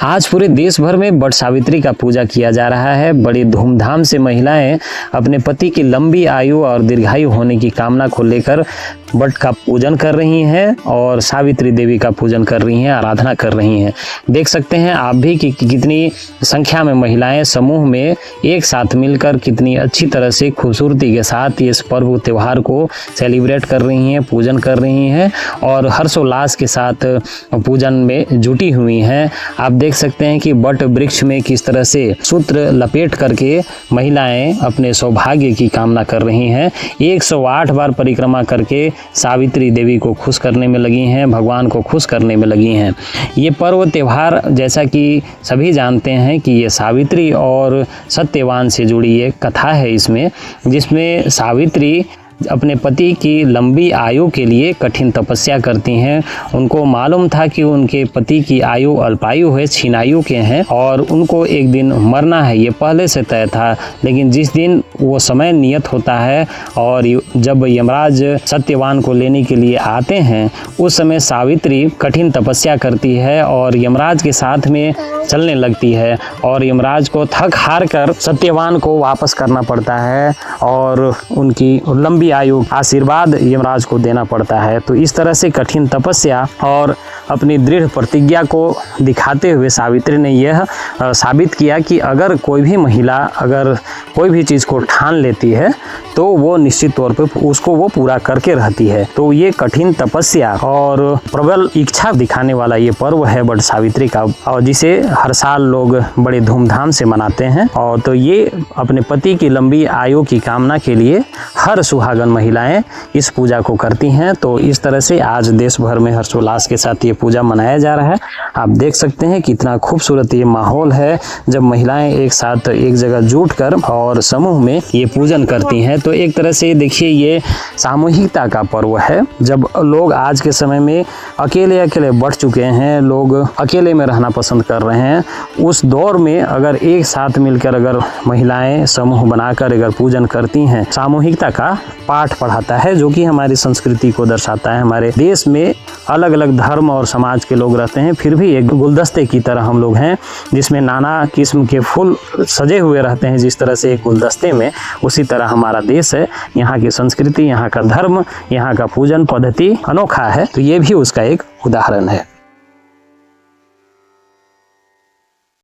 आज पूरे देश भर में वट सावित्री का पूजा किया जा रहा है। बड़ी धूमधाम से महिलाएं अपने पति की लंबी आयु और दीर्घायु होने की कामना को लेकर वट का पूजन कर रही हैं और सावित्री देवी का पूजन कर रही हैं, आराधना कर रही हैं। देख सकते हैं आप भी कि कितनी संख्या में महिलाएं समूह में एक साथ मिलकर कितनी अच्छी तरह से खूबसूरती के साथ इस पर्व त्योहार को सेलिब्रेट कर रही हैं, पूजन कर रही हैं और हर्षोल्लास के साथ पूजन में जुटी हुई हैं। आप देख सकते हैं कि वट वृक्ष में किस तरह से सूत्र लपेट करके महिलाएं अपने सौभाग्य की कामना कर रही हैं। 108 बार परिक्रमा करके सावित्री देवी को खुश करने में लगी हैं, भगवान को खुश करने में लगी हैं। ये पर्व त्यौहार जैसा कि सभी जानते हैं कि ये सावित्री और सत्यवान से जुड़ी एक कथा है इसमें, जिसमें सावित्री अपने पति की लंबी आयु के लिए कठिन तपस्या करती हैं। उनको मालूम था कि उनके पति की आयु अल्पायु है, छीनायु के हैं और उनको एक दिन मरना है, ये पहले से तय था। लेकिन जिस दिन वो समय नियत होता है और जब यमराज सत्यवान को लेने के लिए आते हैं, उस समय सावित्री कठिन तपस्या करती है और यमराज के साथ में चलने लगती है और यमराज को थक हार कर सत्यवान को वापस करना पड़ता है और उनकी लंबी आयु आशीर्वाद यमराज को देना पड़ता है। तो इस तरह से कठिन तपस्या और अपनी दृढ़ प्रतिज्ञा को दिखाते हुए सावित्री ने यह साबित किया कि अगर कोई भी महिला अगर कोई भी चीज़ को ठान लेती है तो वो निश्चित तौर पे उसको वो पूरा करके रहती है। तो ये कठिन तपस्या और प्रबल इच्छा दिखाने वाला ये पर्व है वट सावित्री का, और जिसे हर साल लोग बड़े धूमधाम से मनाते हैं। और तो ये अपने पति की लंबी आयु की कामना के लिए हर सुहागन महिलाएं इस पूजा को करती हैं। तो इस तरह से आज देश भर में हर्षोल्लास के साथ ये पूजा मनाया जा रहा है। आप देख सकते हैं कितना खूबसूरत ये माहौल है जब महिलाएं एक साथ एक जगह जुटकर और समूह में ये पूजन करती हैं। तो एक तरह से देखिए ये सामूहिकता का पर्व है। जब लोग आज के समय में अकेले अकेले बढ़ चुके हैं, लोग अकेले में रहना पसंद कर रहे हैं, उस दौर में अगर एक साथ मिलकर अगर महिलाएं समूह बनाकर अगर पूजन करती हैं, सामूहिकता का पाठ पढ़ाता है, जो कि हमारी संस्कृति को दर्शाता है। हमारे देश में अलग अलग धर्म और समाज के लोग रहते हैं, फिर भी एक गुलदस्ते की तरह हम लोग हैं, जिसमें नाना किस्म के फूल सजे हुए रहते हैं। जिस तरह से एक गुलदस्ते में, उसी तरह हमारा देश है। यहाँ की संस्कृति, यहाँ का धर्म, यहाँ का पूजन पद्धति अनोखा है। तो ये भी उसका एक उदाहरण है।